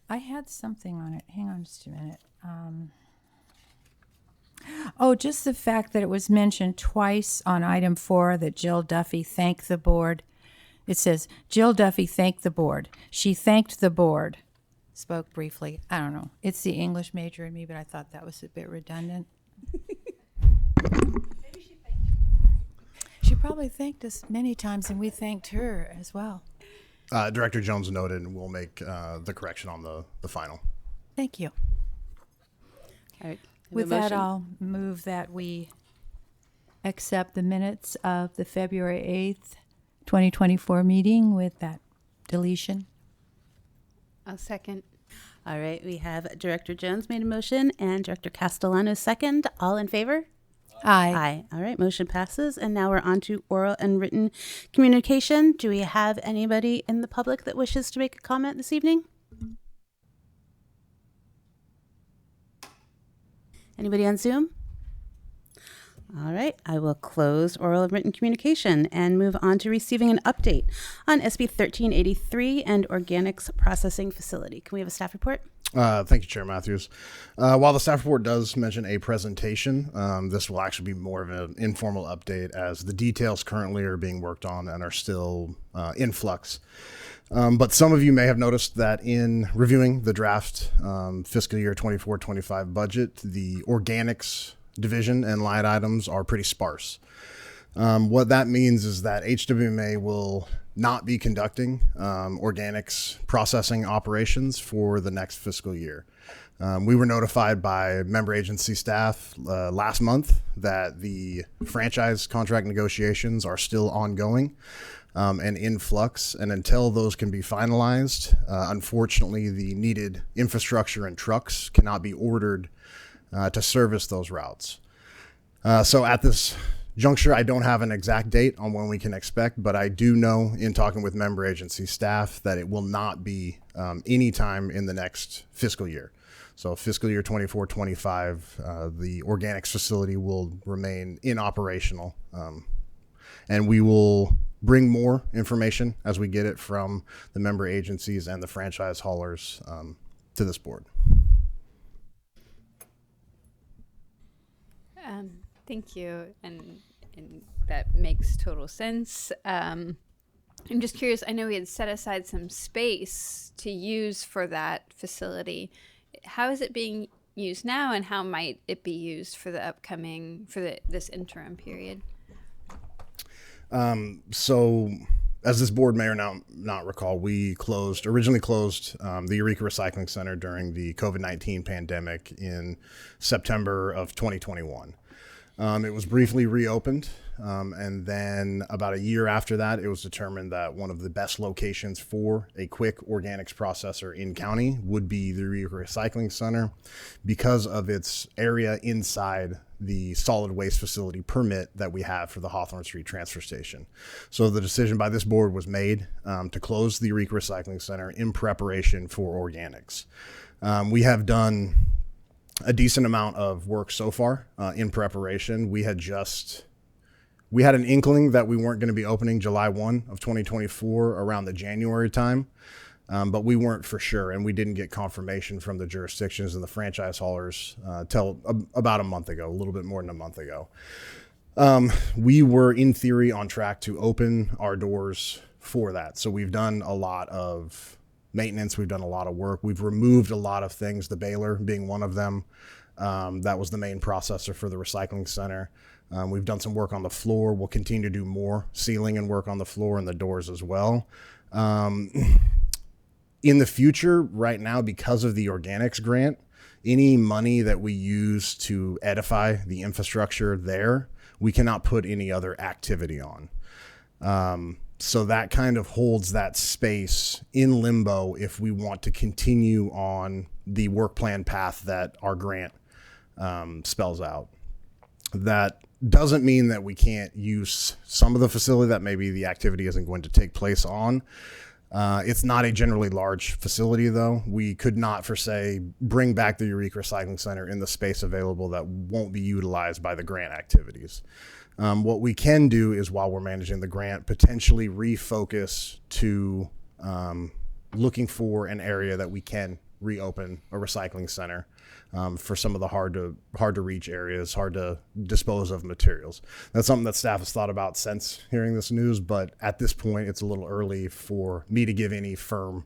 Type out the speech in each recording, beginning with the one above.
I had something on it. Hang on just a minute. Just the fact that it was mentioned twice on item 4 that Jill Duffy thanked the board. It says, Jill Duffy thanked the board. She thanked the board. Spoke briefly. I don't know. It's the English major in me, but I thought that was a bit redundant. She probably thanked us many times, and we thanked her as well. Director Jones noted, and we'll make the correction on the final. Thank you. All right. With that, I'll move that we accept the minutes of the February 8th, 2024 meeting with that deletion. I'll second. All right. We have Director Jones made a motion and Director Castellano second. All in favor? Aye. Aye. All right. Motion passes. And now we're on to oral and written communication. Do we have anybody in the public that wishes to make a comment this evening? Anybody on Zoom? All right. I will close oral and written communication and move on to receiving an update on SB 1383 and Organics Processing Facility. Can we have a staff report? Thank you, Chair Matthews. While the staff report does mention a presentation, this will actually be more of an informal update as the details currently are being worked on and are still in flux. But some of you may have noticed that in reviewing the draft fiscal year 24-25 budget, the organics division and line items are pretty sparse. What that means is that HWMA will not be conducting organics processing operations for the next fiscal year. We were notified by member agency staff last month that the franchise contract negotiations are still ongoing and in flux. And until those can be finalized, unfortunately, the needed infrastructure and trucks cannot be ordered to service those routes. So at this juncture, I don't have an exact date on when we can expect, but I do know in talking with member agency staff that it will not be any time in the next fiscal year. So fiscal year 24-25, the organics facility will remain inoperational. And we will bring more information as we get it from the member agencies and the franchise haulers to this board. Thank you, and that makes total sense. I'm just curious. I know we had set aside some space to use for that facility. How is it being used now, and how might it be used for the upcoming this interim period? So, as this board may or not recall, we originally closed the Eureka Recycling Center during the COVID-19 pandemic in September of 2021. It was briefly reopened, and then about a year after that, it was determined that one of the best locations for a quick organics processor in county would be the Eureka Recycling Center because of its area inside the solid waste facility permit that we have for the Hawthorne Street transfer station. So the decision by this board was made to close the Eureka Recycling Center in preparation for organics. We have done a decent amount of work so far in preparation. We had an inkling that we weren't going to be opening July 1 of 2024 around the January time, but we weren't for sure, and we didn't get confirmation from the jurisdictions and the franchise haulers till about a month ago, a little bit more than a month ago. We were in theory on track to open our doors for that. So we've done a lot of maintenance. We've done a lot of work. We've removed a lot of things, the baler being one of them. That was the main processor for the recycling center. We've done some work on the floor. We'll continue to do more sealing and work on the floor and the doors as well. In the future, right now, because of the organics grant, any money that we use to edify the infrastructure there, we cannot put any other activity on. So that kind of holds that space in limbo if we want to continue on the work plan path that our grant spells out. That doesn't mean that we can't use some of the facility that maybe the activity isn't going to take place on. It's not a generally large facility, though. We could not, for say, bring back the Eureka Recycling Center in the space available that won't be utilized by the grant activities. What we can do is, while we're managing the grant, potentially refocus to looking for an area that we can reopen a recycling center for some of the hard to reach areas, hard to dispose of materials. That's something that staff has thought about since hearing this news, but at this point, it's a little early for me to give any firm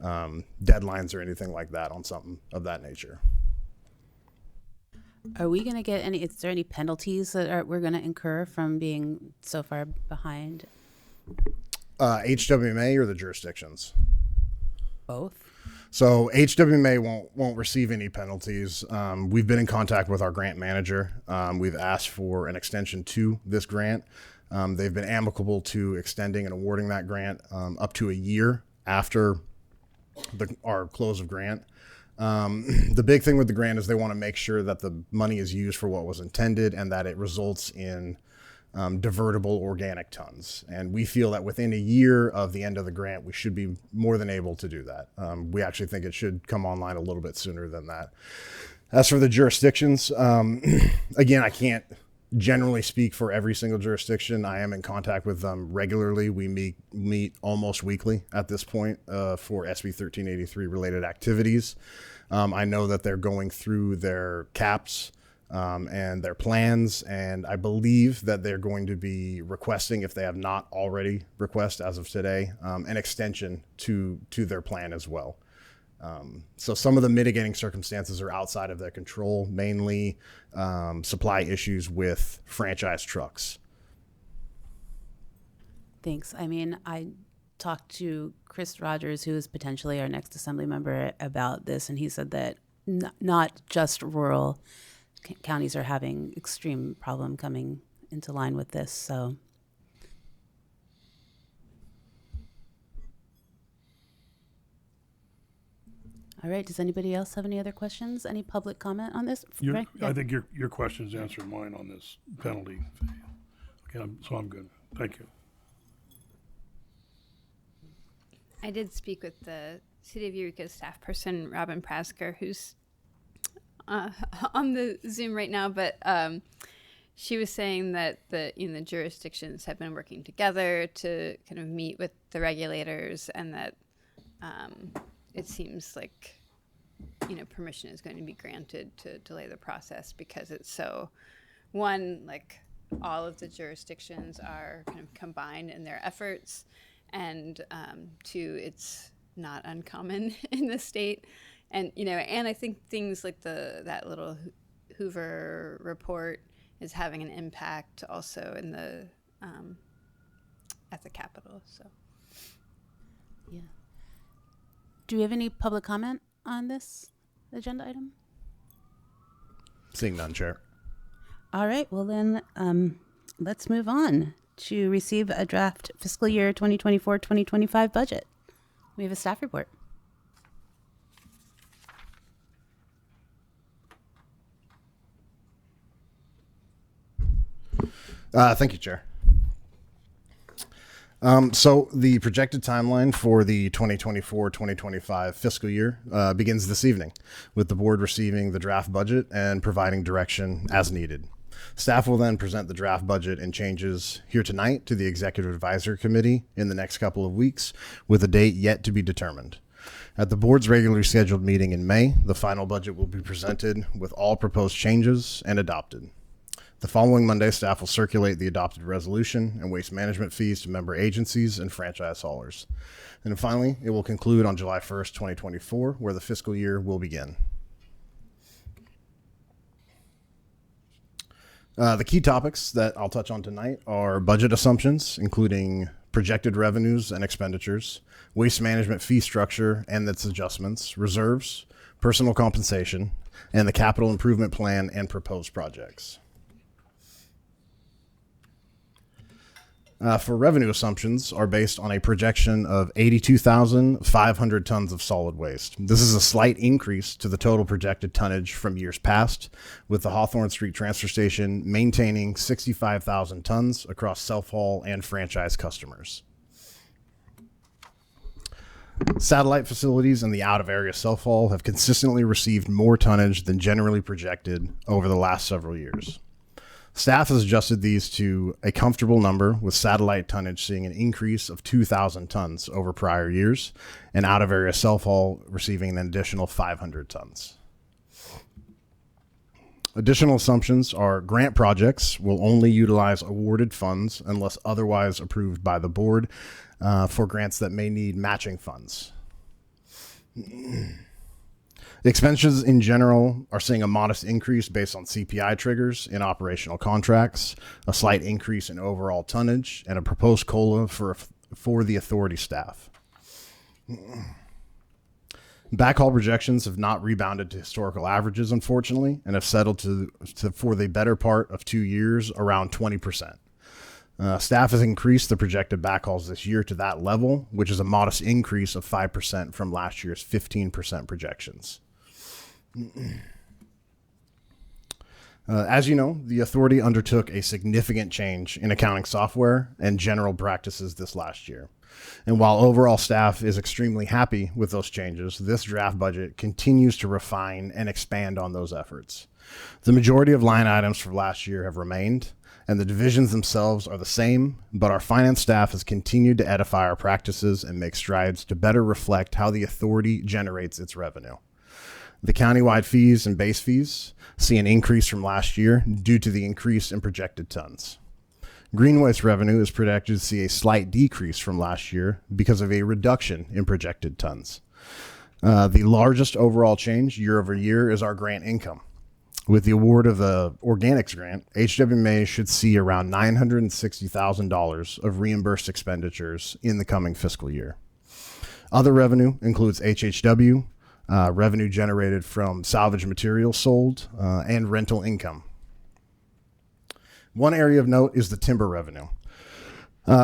deadlines or anything like that on something of that nature. Are we going to get any, is there any penalties that we're going to incur from being so far behind? HWMA or the jurisdictions? Both? So HWMA won't receive any penalties. We've been in contact with our grant manager. We've asked for an extension to this grant. They've been amicable to extending and awarding that grant up to a year after our close of grant. The big thing with the grant is they want to make sure that the money is used for what was intended and that it results in divertible organic tons. And we feel that within a year of the end of the grant, we should be more than able to do that. We actually think it should come online a little bit sooner than that. As for the jurisdictions, again, I can't generally speak for every single jurisdiction. I am in contact with them regularly. We meet almost weekly at this point for SB 1383 related activities. I know that they're going through their caps and their plans, and I believe that they're going to be requesting, if they have not already requested as of today, an extension to their plan as well. So some of the mitigating circumstances are outside of their control, mainly supply issues with franchise trucks. Thanks. I mean, I talked to Chris Rogers, who is potentially our next assembly member, about this, and he said that not just rural counties are having extreme problem coming into line with this. So all right, does anybody else have any other questions? Any public comment on this? Right? Yeah. I think your questions answered mine on this penalty. Okay, so I'm good. Thank you. I did speak with the City of Eureka staff person, Robin Prasker, who's on the Zoom right now, but she was saying that the jurisdictions have been working together to kind of meet with the regulators, and that it seems like permission is going to be granted to delay the process because it's so, one, like all of the jurisdictions are kind of combined in their efforts, and two, it's not uncommon in the state. And and I think things like that little Hoover report is having an impact also in the at the Capitol. So, yeah. Do we have any public comment on this agenda item? Seeing none, Chair. All right. Well, then let's move on to receive a draft fiscal year 2024-2025 budget. We have a staff report. Thank you, Chair. So the projected timeline for the 2024-2025 fiscal year begins this evening, with the board receiving the draft budget and providing direction as needed. Staff will then present the draft budget and changes here tonight to the Executive Advisory Committee in the next couple of weeks, with a date yet to be determined. At the board's regularly scheduled meeting in May, the final budget will be presented with all proposed changes and adopted. The following Monday, staff will circulate the adopted resolution and waste management fees to member agencies and franchise haulers. And finally, it will conclude on July 1st, 2024, where the fiscal year will begin. The key topics that I'll touch on tonight are budget assumptions, including projected revenues and expenditures, waste management fee structure and its adjustments, reserves, personal compensation, and the capital improvement plan and proposed projects. For revenue assumptions are based on a projection of 82,500 tons of solid waste. This is a slight increase to the total projected tonnage from years past, with the Hawthorne Street Transfer Station maintaining 65,000 tons across self-haul and franchise customers. Satellite facilities and the out-of-area self-haul have consistently received more tonnage than generally projected over the last several years. Staff has adjusted these to a comfortable number, with satellite tonnage seeing an increase of 2,000 tons over prior years, and out-of-area self-haul receiving an additional 500 tons. Additional assumptions are grant projects will only utilize awarded funds unless otherwise approved by the board for grants that may need matching funds. Expenses in general are seeing a modest increase based on CPI triggers in operational contracts, a slight increase in overall tonnage, and a proposed COLA for the authority staff. Backhaul projections have not rebounded to historical averages, unfortunately, and have settled to for the better part of 2 years, around 20%. Staff has increased the projected backhauls this year to that level, which is a modest increase of 5% from last year's 15% projections. As you know, the authority undertook a significant change in accounting software and general practices this last year. And while overall staff is extremely happy with those changes, this draft budget continues to refine and expand on those efforts. The majority of line items for last year have remained, and the divisions themselves are the same, but our finance staff has continued to edify our practices and make strides to better reflect how the authority generates its revenue. The countywide fees and base fees see an increase from last year due to the increase in projected tons. Green waste revenue is projected to see a slight decrease from last year because of a reduction in projected tons. The largest overall change year over year is our grant income. With the award of the organics grant, HWMA should see around $960,000 of reimbursed expenditures in the coming fiscal year. Other revenue includes HHW, revenue generated from salvage materials sold, and rental income. One area of note is the timber revenue.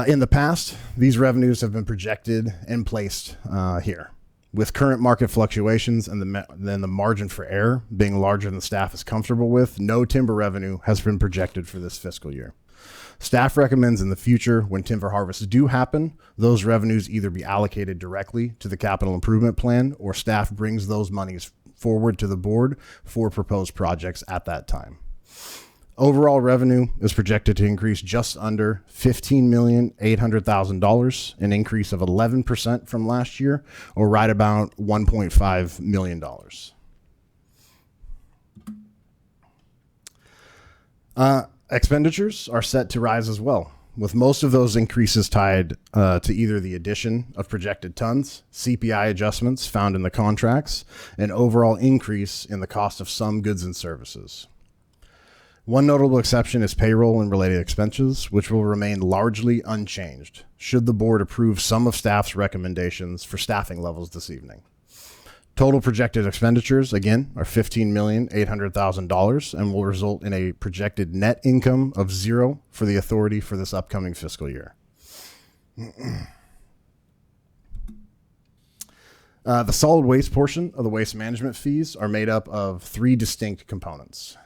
In the past, these revenues have been projected and placed here. With current market fluctuations and the margin for error being larger than staff is comfortable with, no timber revenue has been projected for this fiscal year. Staff recommends in the future, when timber harvests do happen, those revenues either be allocated directly to the capital improvement plan, or staff brings those monies forward to the board for proposed projects at that time. Overall revenue is projected to increase just under $15,800,000, an increase of 11% from last year, or right about $1.5 million. Expenditures are set to rise as well, with most of those increases tied to either the addition of projected tons, CPI adjustments found in the contracts, and overall increase in the cost of some goods and services. One notable exception is payroll and related expenses, which will remain largely unchanged, should the board approve some of staff's recommendations for staffing levels this evening. Total projected expenditures, again, are $15,800,000 and will result in a projected net income of $0 for the authority for this upcoming fiscal year. The solid waste portion of the waste management fees are made up of 3 distinct components.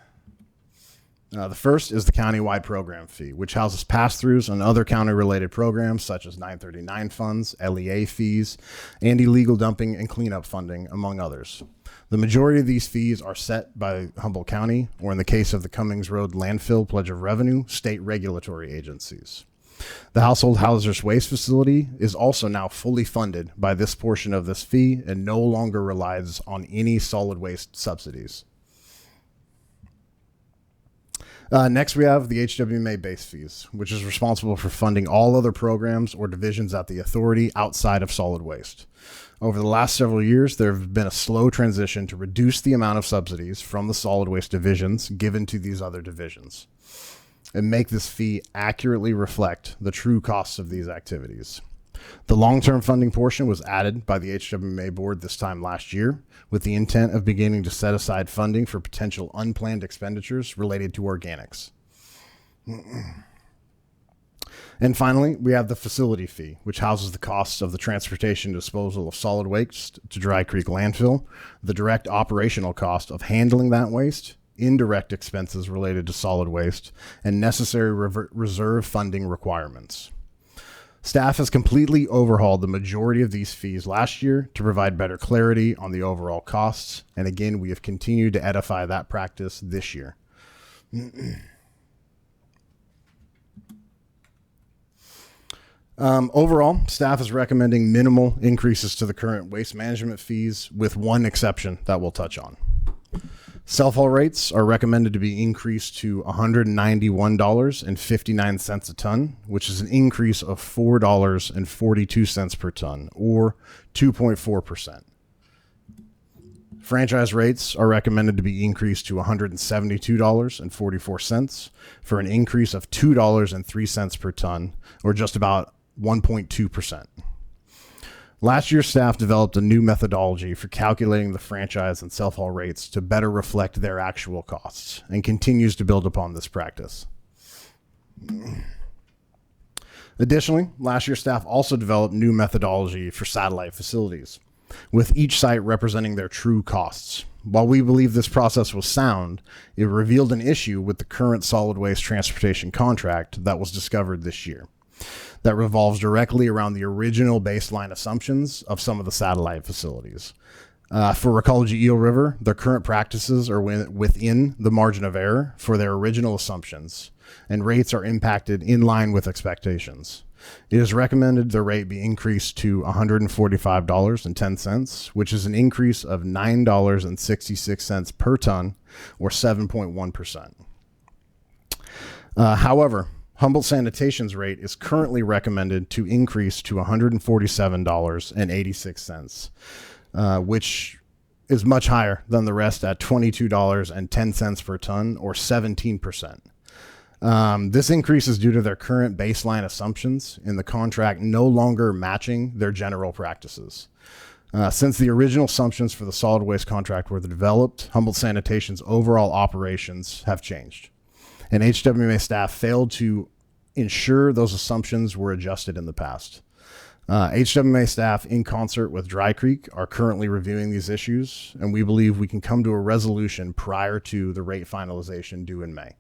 The first is the countywide program fee, which houses pass-throughs on other county-related programs such as 939 funds, LEA fees, and illegal dumping and cleanup funding, among others. The majority of these fees are set by Humboldt County, or in the case of the Cummings Road Landfill Pledge of Revenue, state regulatory agencies. The household hazardous waste facility is also now fully funded by this portion of this fee and no longer relies on any solid waste subsidies. Next, we have the HWMA base fees, which is responsible for funding all other programs or divisions at the authority outside of solid waste. Over the last several years, there has been a slow transition to reduce the amount of subsidies from the solid waste divisions given to these other divisions and make this fee accurately reflect the true costs of these activities. The long-term funding portion was added by the HWMA board this time last year with the intent of beginning to set aside funding for potential unplanned expenditures related to organics. And finally, we have the facility fee, which houses the costs of the transportation and disposal of solid waste to Dry Creek Landfill, the direct operational cost of handling that waste, indirect expenses related to solid waste, and necessary reserve funding requirements. Staff has completely overhauled the majority of these fees last year to provide better clarity on the overall costs, and again, we have continued to edify that practice this year. Overall, staff is recommending minimal increases to the current waste management fees, with one exception that we'll touch on. Self-haul rates are recommended to be increased to $191.59 a ton, which is an increase of $4.42 per ton, or 2.4%. Franchise rates are recommended to be increased to $172.44 for an increase of $2.03 per ton, or just about 1.2%. Last year, staff developed a new methodology for calculating the franchise and self-haul rates to better reflect their actual costs, and continues to build upon this practice. Additionally, last year, staff also developed new methodology for satellite facilities, with each site representing their true costs. While we believe this process was sound, it revealed an issue with the current solid waste transportation contract that was discovered this year, that revolves directly around the original baseline assumptions of some of the satellite facilities. For Recology Eel River, their current practices are within the margin of error for their original assumptions, and rates are impacted in line with expectations. It is recommended the rate be increased to $145.10, which is an increase of $9.66 per ton, or 7.1%. However, Humboldt Sanitation's rate is currently recommended to increase to $147.86, which is much higher than the rest at $22.10 per ton, or 17%. This increase is due to their current baseline assumptions in the contract no longer matching their general practices. Since the original assumptions for the solid waste contract were developed, Humboldt Sanitation's overall operations have changed, and HWMA staff failed to ensure those assumptions were adjusted in the past. HWMA staff, in concert with Dry Creek, are currently reviewing these issues, and we believe we can come to a resolution prior to the rate finalization due in May.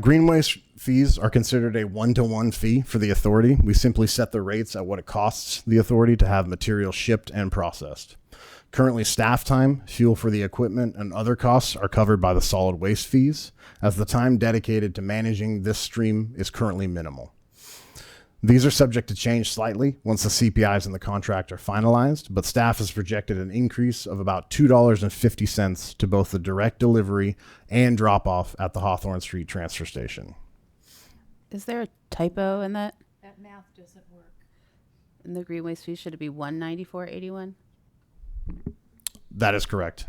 Green waste fees are considered a one-to-one fee for the authority. We simply set the rates at what it costs the authority to have material shipped and processed. Currently, staff time, fuel for the equipment, and other costs are covered by the solid waste fees, as the time dedicated to managing this stream is currently minimal. These are subject to change slightly once the CPIs in the contract are finalized, but staff has projected an increase of about $2.50 to both the direct delivery and drop-off at the Hawthorne Street transfer station. Is there a typo in that? That math doesn't work. In the green waste fee, should it be $194.81? That is correct.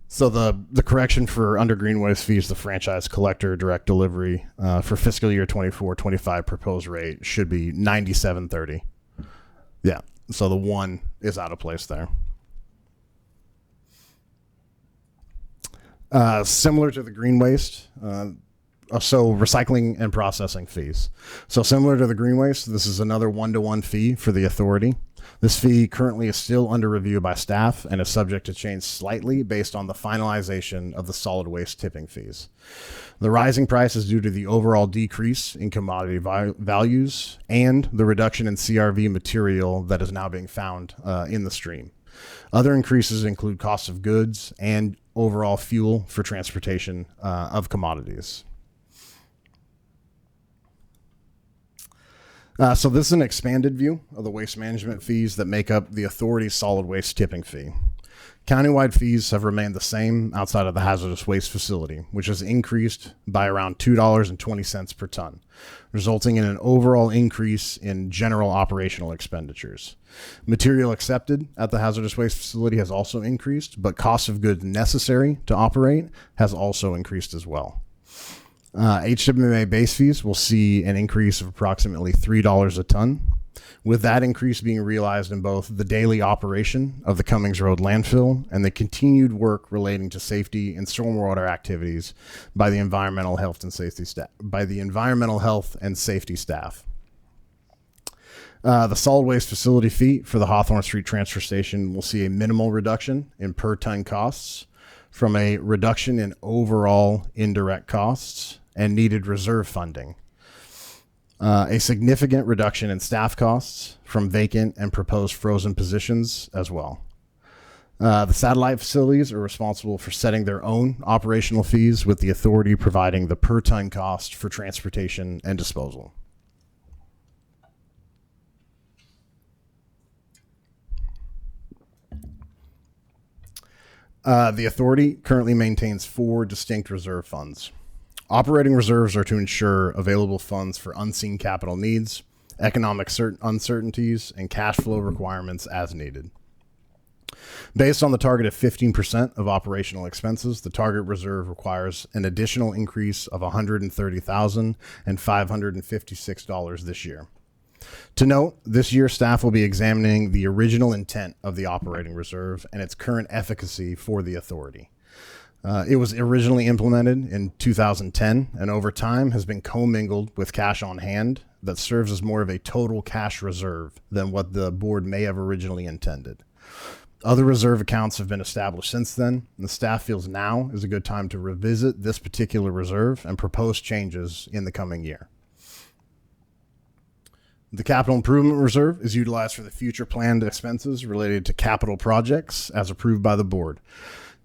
So the correction for under green waste fees, the franchise collector direct delivery for fiscal year 24-25 proposed rate should be $97.30. Yeah. So the one is out of place there. Similar to the green waste, so recycling and processing fees. So similar to the green waste, this is another one-to-one fee for the authority. This fee currently is still under review by staff and is subject to change slightly based on the finalization of the solid waste tipping fees. The rising price is due to the overall decrease in commodity values and the reduction in CRV material that is now being found in the stream. Other increases include cost of goods and overall fuel for transportation of commodities. So this is an expanded view of the waste management fees that make up the authority's solid waste tipping fee. Countywide fees have remained the same outside of the hazardous waste facility, which has increased by around $2.20 per ton, resulting in an overall increase in general operational expenditures. Material accepted at the hazardous waste facility has also increased, but cost of goods necessary to operate has also increased as well. HWMA base fees will see an increase of approximately $3 a ton, with that increase being realized in both the daily operation of the Cummings Road landfill and the continued work relating to safety and stormwater activities by the environmental health and safety staff. The solid waste facility fee for the Hawthorne Street transfer station will see a minimal reduction in per ton costs. from a reduction in overall indirect costs and needed reserve funding, a significant reduction in staff costs from vacant and proposed frozen positions as well. The satellite facilities are responsible for setting their own operational fees, with the authority providing the per ton cost for transportation and disposal. The authority currently maintains 4 distinct reserve funds. Operating reserves are to ensure available funds for unseen capital needs, economic uncertainties, and cash flow requirements as needed. Based on the target of 15% of operational expenses, the target reserve requires an additional increase of $130,556 this year. To note, this year staff will be examining the original intent of the operating reserve and its current efficacy for the authority. It was originally implemented in 2010 and over time has been commingled with cash on hand that serves as more of a total cash reserve than what the board may have originally intended. Other reserve accounts have been established since then, and the staff feels now is a good time to revisit this particular reserve and propose changes in the coming year. The Capital Improvement Reserve is utilized for the future planned expenses related to capital projects as approved by the board.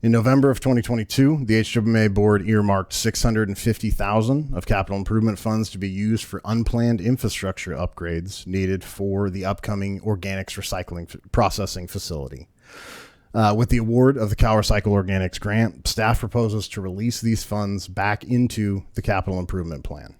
In November of 2022, the HWMA board earmarked $650,000 of capital improvement funds to be used for unplanned infrastructure upgrades needed for the upcoming organics recycling processing facility. With the award of the Cal Recycle Organics grant, staff proposes to release these funds back into the capital improvement plan.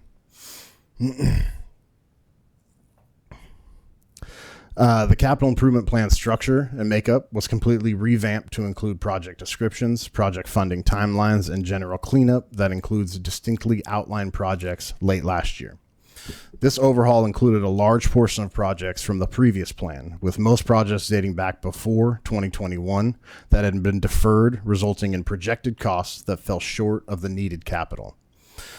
The capital improvement plan structure and makeup was completely revamped to include project descriptions, project funding timelines, and general cleanup that includes distinctly outlined projects late last year. This overhaul included a large portion of projects from the previous plan, with most projects dating back before 2021 that had been deferred, resulting in projected costs that fell short of the needed capital.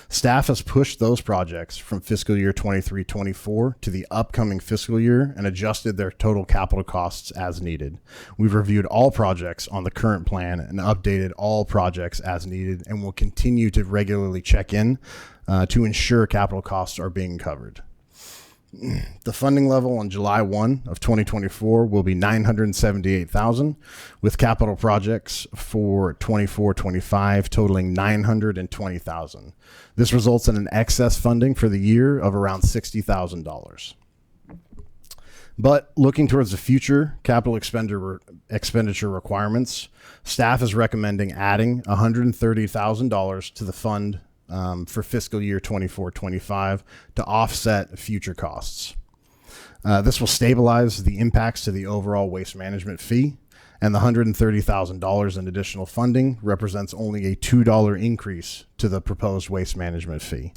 Staff has pushed those projects from fiscal year 23-24 to the upcoming fiscal year and adjusted their total capital costs as needed. We've reviewed all projects on the current plan and updated all projects as needed, and will continue to regularly check in to ensure capital costs are being covered. The funding level on July 1 of 2024 will be $978,000, with capital projects for 24-25 totaling $920,000. This results in an excess funding for the year of around $60,000. But looking towards the future capital expenditure requirements, staff is recommending adding $130,000 to the fund for fiscal year 24-25 to offset future costs. This will stabilize the impacts to the overall waste management fee, and the $130,000 in additional funding represents only a $2 increase to the proposed waste management fee.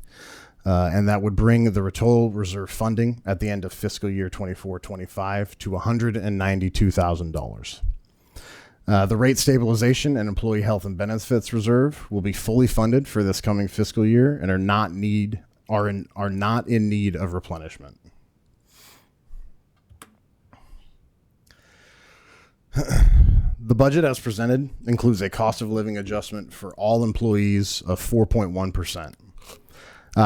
And that would bring the total reserve funding at the end of fiscal year 24-25 to $192,000. The rate stabilization and employee health and benefits reserve will be fully funded for this coming fiscal year and are not in need of replenishment. The budget as presented includes a cost of living adjustment for all employees of 4.1%.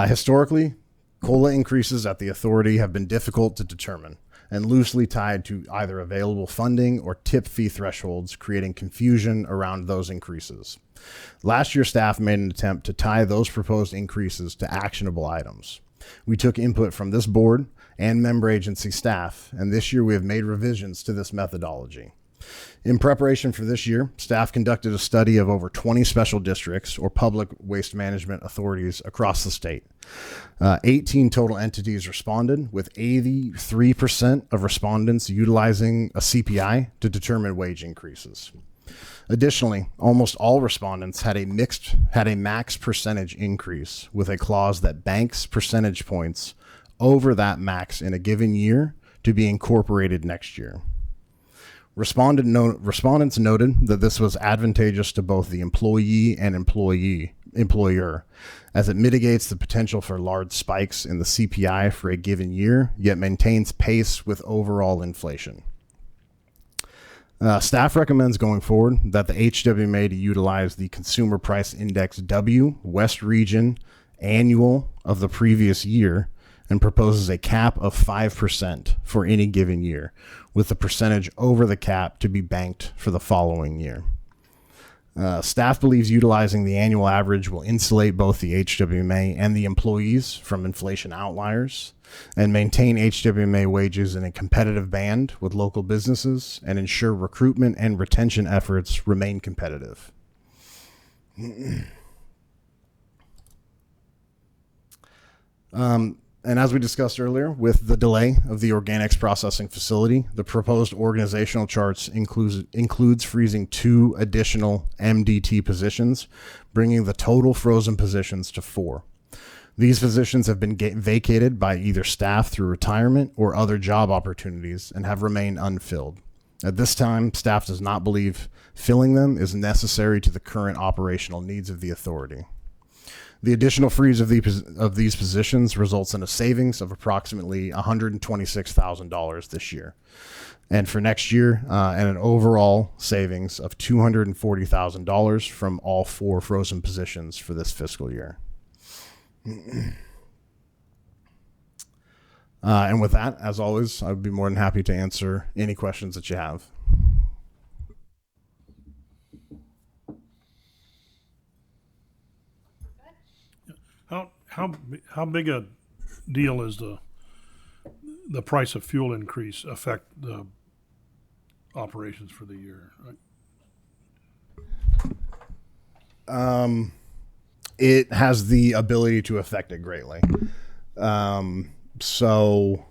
Historically, COLA increases at the authority have been difficult to determine and loosely tied to either available funding or tip fee thresholds, creating confusion around those increases. Last year, staff made an attempt to tie those proposed increases to actionable items. We took input from this board and member agency staff, and this year we have made revisions to this methodology. In preparation for this year, staff conducted a study of over 20 special districts or public waste management authorities across the state. 18 total entities responded, with 83% of respondents utilizing a CPI to determine wage increases. Additionally, almost all respondents had a max percentage increase with a clause that banks percentage points over that max in a given year to be incorporated next year. Respondents noted that this was advantageous to both the employee and employer, as it mitigates the potential for large spikes in the CPI for a given year, yet maintains pace with overall inflation. Staff recommends going forward that the HWMA to utilize the Consumer Price Index W West Region annual of the previous year and proposes a cap of 5% for any given year, with the percentage over the cap to be banked for the following year. Staff believes utilizing the annual average will insulate both the HWMA and the employees from inflation outliers and maintain HWMA wages in a competitive band with local businesses and ensure recruitment and retention efforts remain competitive. And as we discussed earlier, with the delay of the organics processing facility, the proposed organizational charts includes freezing 2 additional MDT positions, bringing the total frozen positions to 4. These positions have been vacated by either staff through retirement or other job opportunities and have remained unfilled. At this time, staff does not believe filling them is necessary to the current operational needs of the authority. The additional freeze of these positions results in a savings of approximately $126,000 this year. And for next year, and an overall savings of $240,000 from all 4 frozen positions for this fiscal year. And with that, as always, I'd be more than happy to answer any questions that you have. How big a deal is the price of fuel increase affect the operations for the year? It has the ability to affect it greatly. So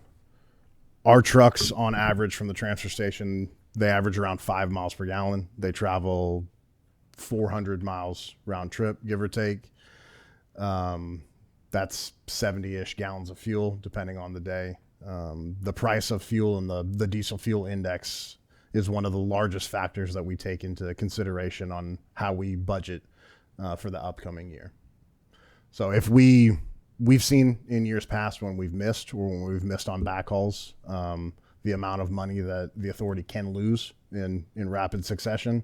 our trucks on average from the transfer station, they average around 5 miles per gallon. They travel 400 miles round trip, give or take. That's 70-ish gallons of fuel, depending on the day. The price of fuel and the diesel fuel index is one of the largest factors that we take into consideration on how we budget for the upcoming year. So if we've seen in years past when we've missed or when we've missed on backhauls, the amount of money that the authority can lose in rapid succession.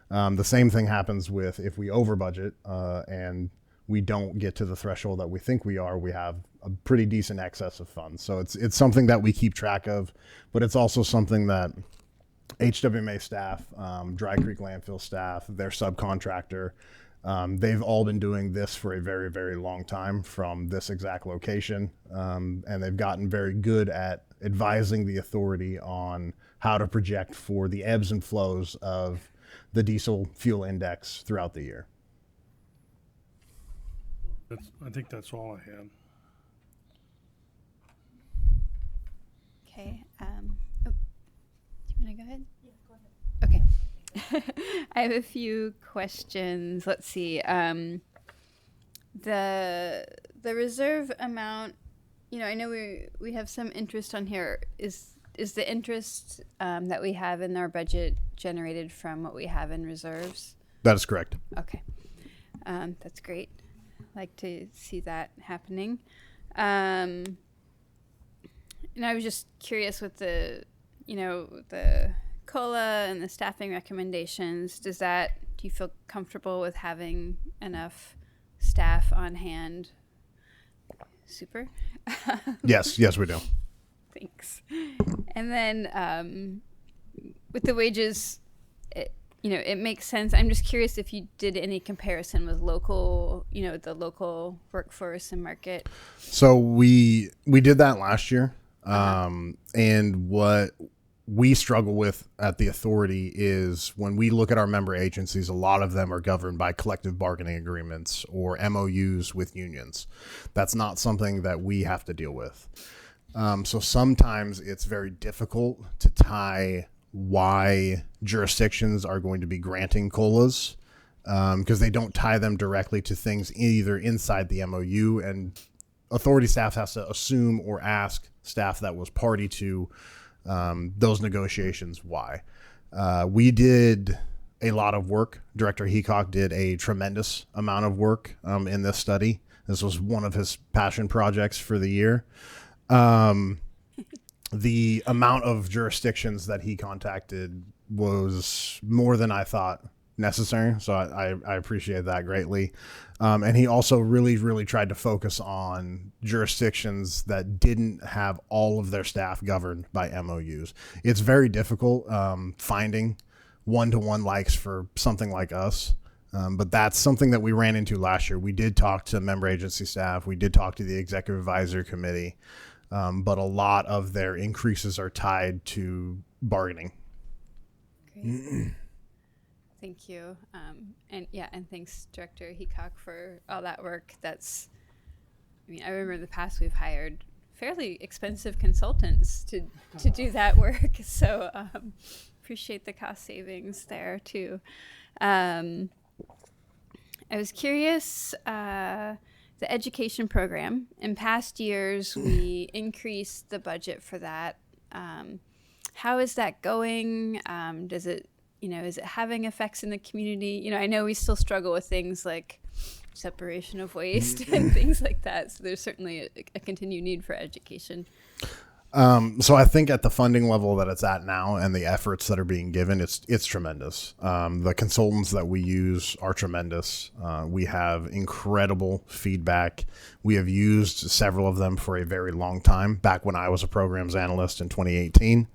The same thing happens with if we over budget and we don't get to the threshold that we think we have a pretty decent excess of funds. So it's something that we keep track of, but it's also something that HWMA staff, Dry Creek landfill staff, their subcontractor, they've all been doing this for a very, very long time from this exact location. And they've gotten very good at advising the authority on how to project for the ebbs and flows of the diesel fuel index throughout the year. I think that's all I had. Okay. Do you want to go ahead? Yeah, go ahead. Okay. I have a few questions. Let's see. The reserve amount, I know we have some interest on here. Is the interest that we have in our budget generated from what we have in reserves? That is correct. Okay. That's great. Like to see that happening. And I was just curious with the COLA and the staffing recommendations, do you feel comfortable with having enough staff on hand? Super. Yes, we do. Thanks. And then with the wages, it makes sense. I'm just curious if you did any comparison with local, the local workforce and market. So we did that last year. And what we struggle with at the authority is when we look at our member agencies, a lot of them are governed by collective bargaining agreements or MOUs with unions. That's not something that we have to deal with. So sometimes it's very difficult to tie why jurisdictions are going to be granting COLAs because they don't tie them directly to things either inside the MOU, and authority staff has to assume or ask staff that was party to those negotiations why. We did a lot of work. Director Heacock did a tremendous amount of work in this study. This was one of his passion projects for the year. The amount of jurisdictions that he contacted was more than I thought necessary. So I appreciate that greatly. And he also really tried to focus on jurisdictions that didn't have all of their staff governed by MOUs. It's very difficult finding one-to-one likes for something like us. But that's something that we ran into last year. We did talk to member agency staff. We did talk to the executive advisory committee. But a lot of their increases are tied to bargaining. Great. Thank you. And thanks, Director Heacock, for all that work. I remember in the past we've hired fairly expensive consultants to do that work. So appreciate the cost savings there too. I was curious, the education program. In past years, we increased the budget for that. How is that going? Is it having effects in the community? I know we still struggle with things like separation of waste and things like that. So there's certainly a continued need for education. So I think at the funding level that it's at now and the efforts that are being given, it's tremendous. The consultants that we use are tremendous. We have incredible feedback. We have used several of them for a very long time. Back when I was a programs analyst in 2018,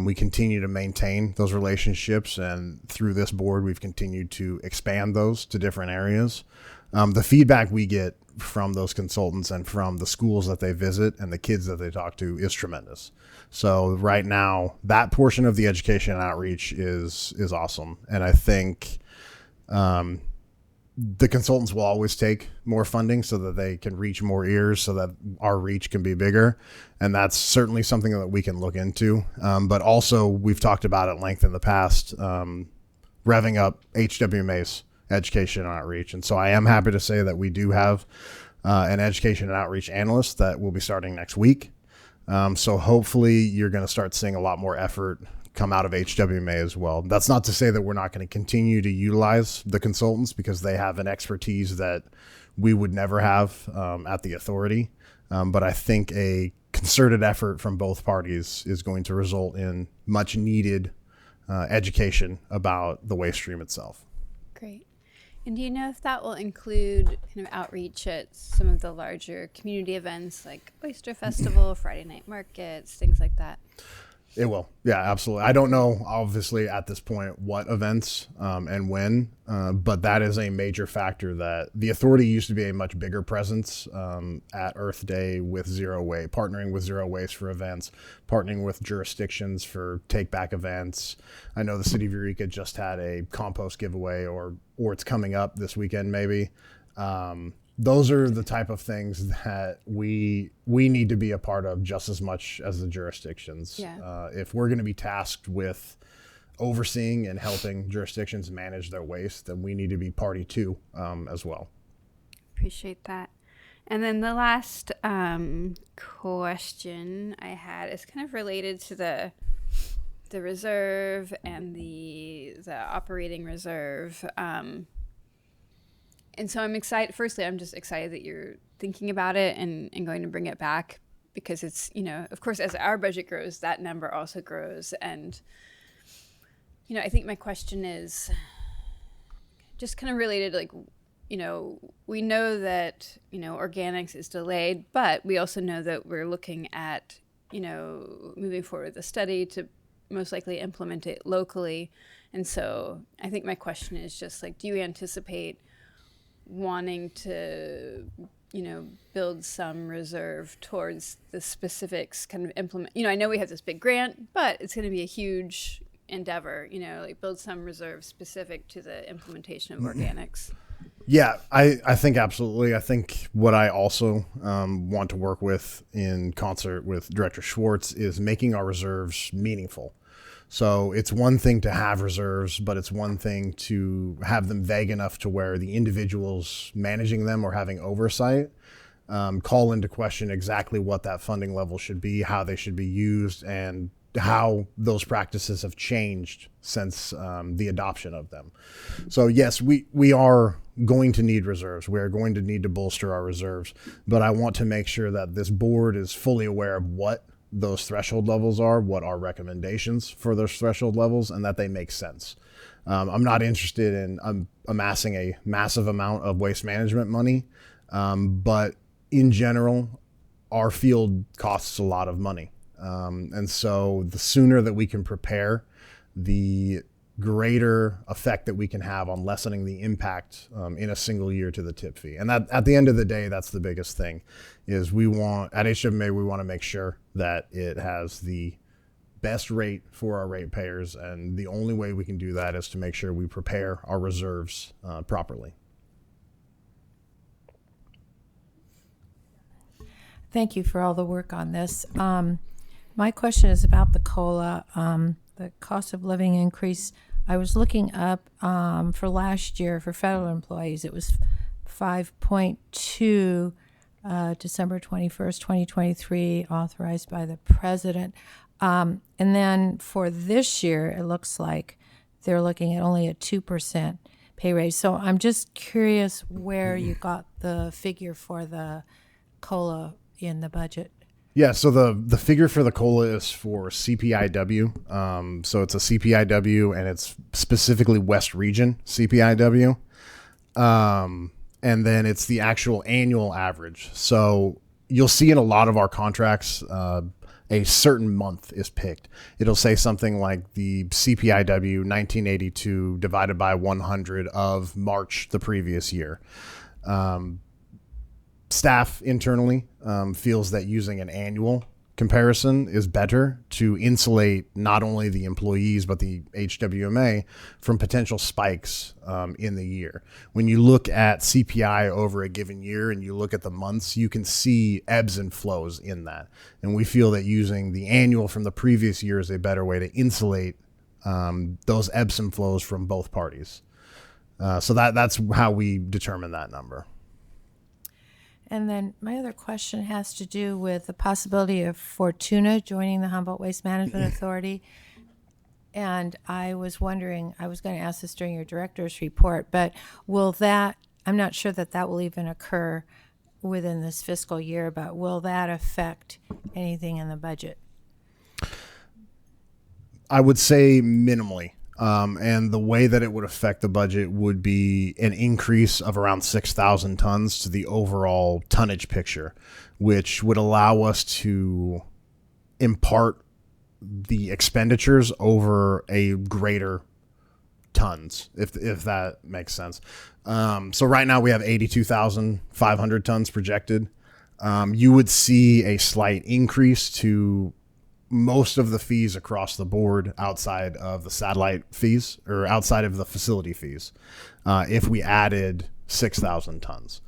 we continue to maintain those relationships, and through this board, we've continued to expand those to different areas. The feedback we get from those consultants and from the schools that they visit and the kids that they talk to is tremendous. So right now, that portion of the education and outreach is awesome. And I think the consultants will always take more funding so that they can reach more ears, so that our reach can be bigger. And that's certainly something that we can look into. But also, we've talked about at length in the past, revving up HWMA's education and outreach. And so I am happy to say that we do have an education and outreach analyst that will be starting next week. So hopefully you're going to start seeing a lot more effort come out of HWMA as well. That's not to say that we're not going to continue to utilize the consultants, because they have an expertise that we would never have at the authority. But I think a concerted effort from both parties is going to result in much needed education about the waste stream itself. Great. And do you know if that will include kind of outreach at some of the larger community events like Oyster Festival, Friday night markets, things like that? It will. Yeah, absolutely. I don't know, obviously, at this point, what events and when, but that is a major factor. That the authority used to be a much bigger presence at Earth Day with Zero Waste, partnering with Zero Waste for events, partnering with jurisdictions for take-back events. I know the city of Eureka just had a compost giveaway, or it's coming up this weekend, maybe. Those are the type of things that we need to be a part of just as much as the jurisdictions. Yeah. If we're going to be tasked with overseeing and helping jurisdictions manage their waste, then we need to be party to as well. Appreciate that. And then the last question I had is kind of related to the reserve and the operating reserve. And so I'm excited. Firstly, I'm just excited that you're thinking about it and going to bring it back, because it's, of course, as our budget grows, that number also grows. And, I think my question is just kind of related, like, we know that, organics is delayed, but we also know that we're looking at, moving forward with the study to most likely implement it locally. And so I think my question is just like, do you anticipate wanting to, build some reserve towards the specifics, kind of implement, I know we have this big grant, but it's going to be a huge endeavor, like build some reserve specific to the implementation of organics. Yeah, I think absolutely. I think what I also want to work with in concert with Director Schwartz is making our reserves meaningful. So it's one thing to have reserves, but it's one thing to have them vague enough to where the individuals managing them or having oversight call into question exactly what that funding level should be, how they should be used, and how those practices have changed since the adoption of them. So yes, we are going to need reserves. We are going to need to bolster our reserves, but I want to make sure that this board is fully aware of what those threshold levels are, what our recommendations for those threshold levels, and that they make sense. I'm not interested in amassing a massive amount of waste management money, but in general, our field costs a lot of money. And so the sooner that we can prepare, the greater effect that we can have on lessening the impact in a single year to the tip fee. And that, at the end of the day, that's the biggest thing, is at HWMA, we want to make sure that it has the best rate for our ratepayers. And the only way we can do that is to make sure we prepare our reserves properly. Thank you for all the work on this. My question is about the COLA, the cost of living increase. I was looking up for last year for federal employees. It was 5.2 December 21st, 2023, authorized by the president. And then for this year, it looks like they're looking at only a 2% pay raise. So I'm just curious where you got the figure for the COLA in the budget. Yeah, so the figure for the COLA is for CPIW. So it's a CPIW, and it's specifically West Region CPIW. And then it's the actual annual average. So you'll see in a lot of our contracts, a certain month is picked. It'll say something like the CPIW 1982 divided by 100 of March the previous year. Staff internally feels that using an annual comparison is better to insulate not only the employees but the HWMA from potential spikes in the year. When you look at CPI over a given year and you look at the months, you can see ebbs and flows in that. And we feel that using the annual from the previous year is a better way to insulate those ebbs and flows from both parties. So that's how we determine that number. And then my other question has to do with the possibility of Fortuna joining the Humboldt Waste Management Authority. And I was wondering, I was going to ask this during your director's report, but I'm not sure that will even occur within this fiscal year, but will that affect anything in the budget? I would say minimally. And the way that it would affect the budget would be an increase of around 6,000 tons to the overall tonnage picture, which would allow us to impart the expenditures over a greater tons, if that makes sense. So right now we have 82,500 tons projected. You would see a slight increase to most of the fees across the board outside of the satellite fees or outside of the facility fees if we added 6,000 tons.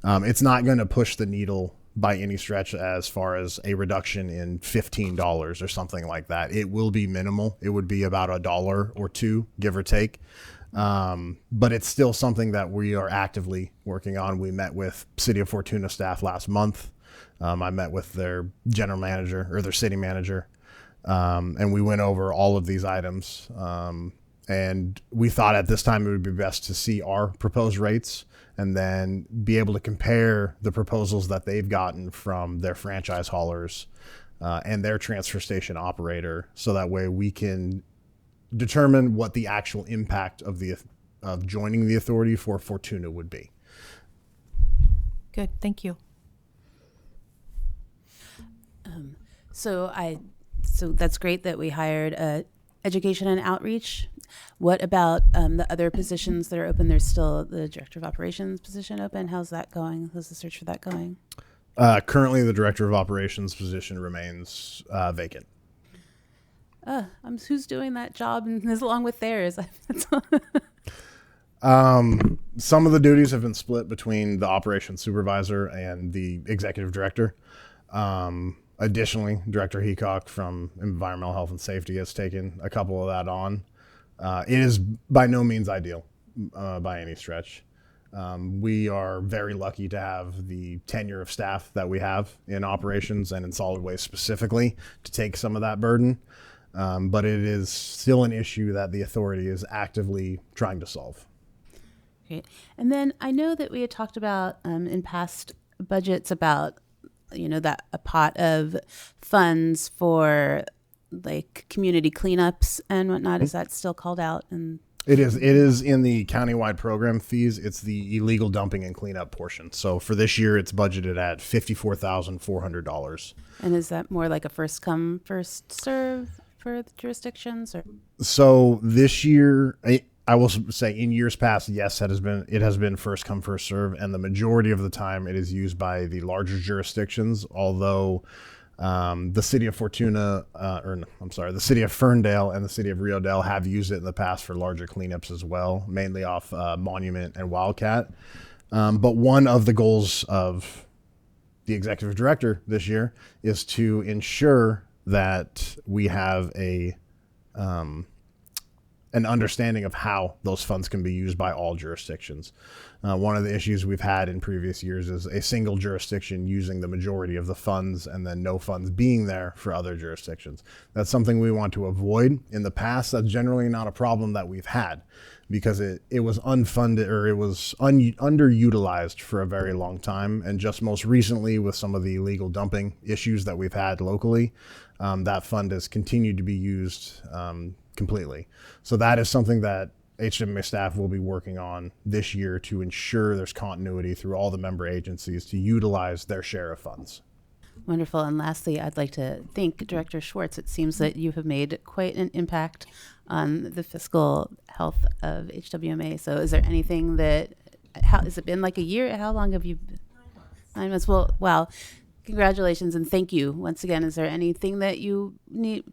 It's not going to push the needle by any stretch as far as a reduction in $15 or something like that. It will be minimal. It would be about $1 or $2, give or take. But it's still something that we are actively working on. We met with City of Fortuna staff last month. I met with their general manager or their city manager, and we went over all of these items. And we thought at this time it would be best to see our proposed rates and then be able to compare the proposals that they've gotten from their franchise haulers and their transfer station operator, so that way we can determine what the actual impact of joining the authority for Fortuna would be. Good, thank you. So that's great that we hired education and outreach. What about the other positions that are open? There's still the director of operations position open. How's that going? How's the search for that going? Currently, the director of operations position remains vacant. Who's doing that job and is along with theirs? Some of the duties have been split between the operations supervisor and the executive director. Additionally, Director Heacock from Environmental Health and Safety has taken a couple of that on. It is by no means ideal by any stretch. We are very lucky to have the tenure of staff that we have in operations and in solid waste specifically to take some of that burden. But it is still an issue that the authority is actively trying to solve. Great. And then I know that we had talked about in past budgets about that a pot of funds for like community cleanups and whatnot, is that still called out? And It is in the countywide program fees. It's the illegal dumping and cleanup portion. So for this year, it's budgeted at $54,400. and is that more like a first come, first serve for the jurisdictions, or? So this year, I will say in years past, yes, it has been first come, first serve, and the majority of the time it is used by the larger jurisdictions. Although the city of the city of Ferndale and the city of Riodale have used it in the past for larger cleanups as well, mainly off Monument and Wildcat. But one of the goals of the executive director this year is to ensure that we have an understanding of how those funds can be used by all jurisdictions. One of the issues we've had in previous years is a single jurisdiction using the majority of the funds and then no funds being there for other jurisdictions. That's something we want to avoid. In the past, that's generally not a problem that we've had because it was unfunded, or it was underutilized for a very long time. And just most recently with some of the illegal dumping issues that we've had locally, that fund has continued to be used completely. So that is something that HWMA staff will be working on this year to ensure there's continuity through all the member agencies to utilize their share of funds. Wonderful. And lastly, I'd like to thank Director Schwartz. It seems that you have made quite an impact on the fiscal health of HWMA. So is there anything has it been like a year? How long have you been? 9 months. Well, wow. Congratulations and thank you once again. Is there anything that you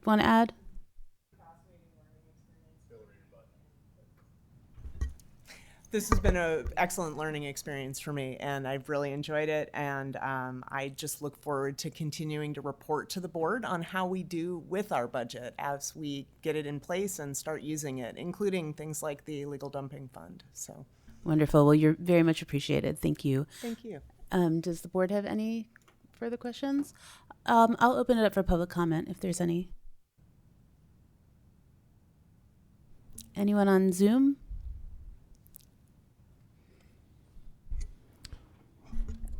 want to add? This has been an excellent learning experience for me, and I've really enjoyed it. And I just look forward to continuing to report to the board on how we do with our budget as we get it in place and start using it, including things like the illegal dumping fund. So Wonderful. Well, you're very much appreciated. Thank you. thank you. Does the board have any further questions? I'll open it up for public comment if there's any. Anyone on Zoom?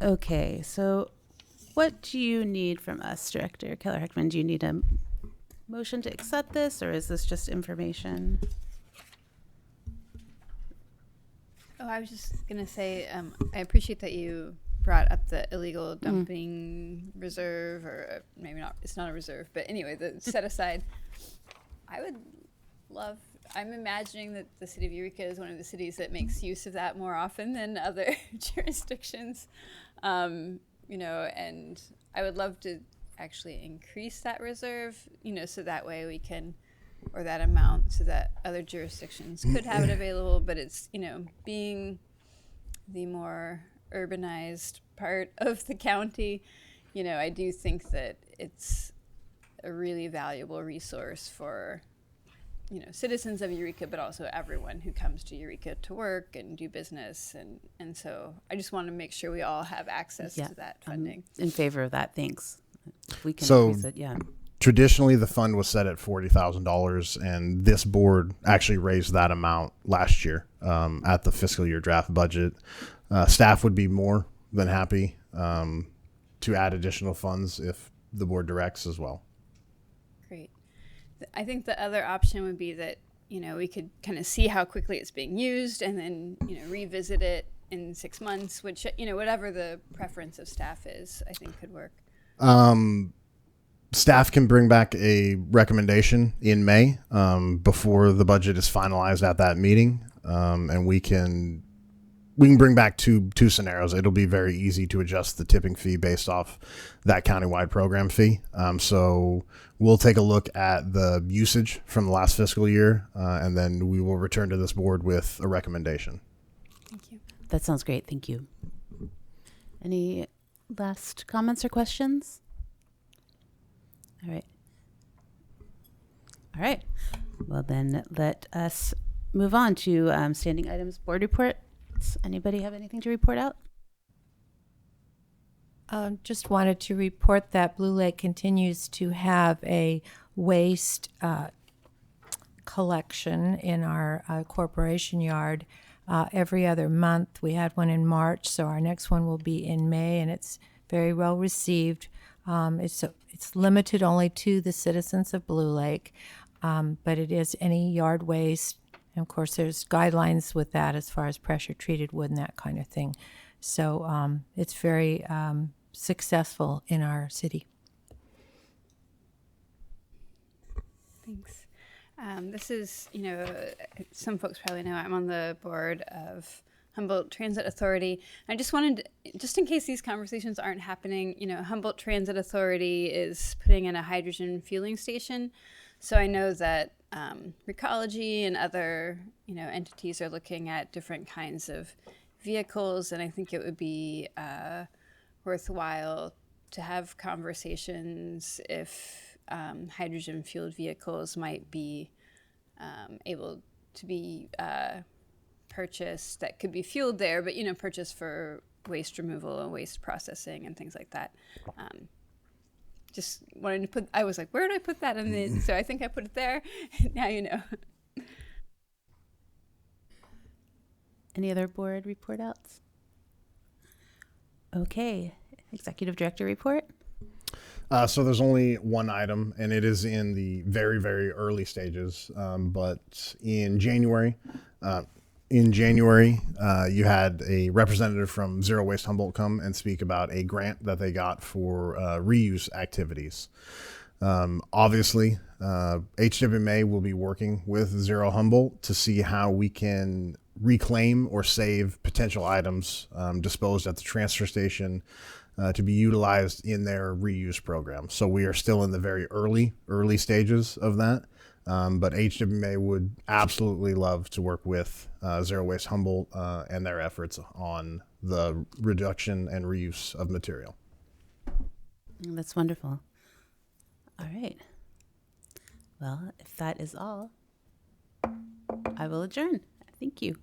Okay, so what do you need from us, Director Keller-Heckman? Do you need a motion to accept this, or is this just information? Oh, I was just going to say, I appreciate that you brought up the illegal dumping reserve, or maybe not, it's not a reserve, but anyway, the set aside. I would love, I'm imagining that the city of Eureka is one of the cities that makes use of that more often than other jurisdictions. And I would love to actually increase that reserve, so that way we can, or that amount, so that other jurisdictions could have it available. But it's, being the more urbanized part of the county, I do think that it's a really valuable resource for citizens of Eureka, but also everyone who comes to Eureka to work and do business. And so I just want to make sure we all have access to that funding. I'm in favor of that. Thanks. If we can So- increase it, yeah. Traditionally, the fund was set at $40,000, and this board actually raised that amount last year at the fiscal year draft budget. Staff would be more than happy to add additional funds if the board directs as well. Great. I think the other option would be that, we could kind of see how quickly it's being used and then, revisit it in 6 months, which, whatever the preference of staff is, I think could work. Staff can bring back a recommendation in May before the budget is finalized at that meeting, and we can bring back two scenarios. It'll be very easy to adjust the tipping fee based off that countywide program fee. So we'll take a look at the usage from the last fiscal year, and then we will return to this board with a recommendation. Thank you. That sounds great. Thank you. Any last comments or questions? All right. All right. Well, then let us move on to standing items, board reports. Anybody have anything to report out? Just wanted to report that Blue Lake continues to have a waste collection in our corporation yard every other month. We had one in March, so our next one will be in May, and it's very well received. It's limited only to the citizens of Blue Lake, but it is any yard waste. And of course, there's guidelines with that as far as pressure treated wood and that kind of thing. So it's very successful in our city. Thanks. This is, some folks probably know I'm on the board of Humboldt Transit Authority. I just wanted, just in case these conversations aren't happening, Humboldt Transit Authority is putting in a hydrogen fueling station. So I know that Recology and other, entities are looking at different kinds of vehicles, and I think it would be worthwhile to have conversations if hydrogen fueled vehicles might be able to be purchased that could be fueled there, but purchased for waste removal and waste processing and things like that. Just wanted to put, I was like, where did I put that? And then, so I think I put it there. Now you know. Any other board report outs? Okay, Executive Director report. So there's only one item, and it is in the very, very early stages. But in January, you had a representative from Zero Waste Humboldt come and speak about a grant that they got for reuse activities. Obviously, HWMA will be working with Zero Humboldt to see how we can reclaim or save potential items disposed at the transfer station to be utilized in their reuse program. So we are still in the very early stages of that. But HWMA would absolutely love to work with Zero Waste Humboldt and their efforts on the reduction and reuse of material. That's wonderful. All right. Well, if that is all, I will adjourn. Thank you.